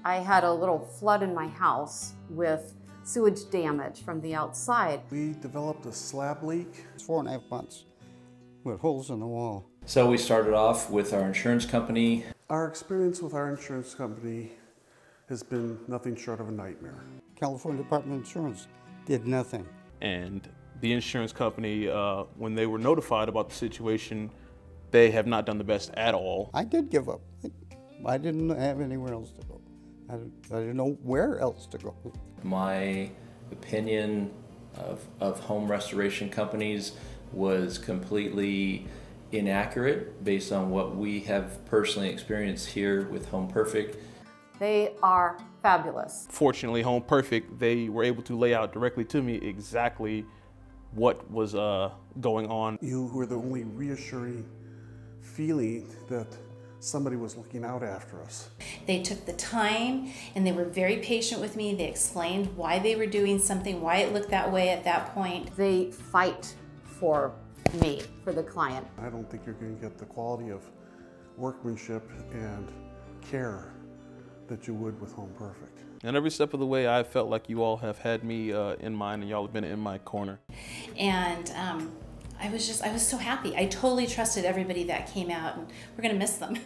I had a little flood in my house with sewage damage from the outside. We developed a slab leak. It's 4.5 months with holes in the wall. So we started off with our insurance company. Our experience with our insurance company has been nothing short of a nightmare. California Department of Insurance did nothing. And the insurance company, when they were notified about the situation, they have not done the best at all. I did give up. I didn't have anywhere else to go. I didn't know where else to go. My opinion of home restoration companies was completely inaccurate based on what we have personally experienced here with Home Perfect. They are fabulous. Fortunately, Home Perfect, they were able to lay out directly to me exactly what was going on. You were the only reassuring feeling that somebody was looking out after us. They took the time and they were very patient with me. They explained why they were doing something, why it looked that way at that point. They fight for me, for the client. I don't think you're going to get the quality of workmanship and care that you would with Home Perfect. And every step of the way, I felt like you all have had me in mind and y'all have been in my corner. And I was so happy. I totally trusted everybody that came out, and we're gonna miss them.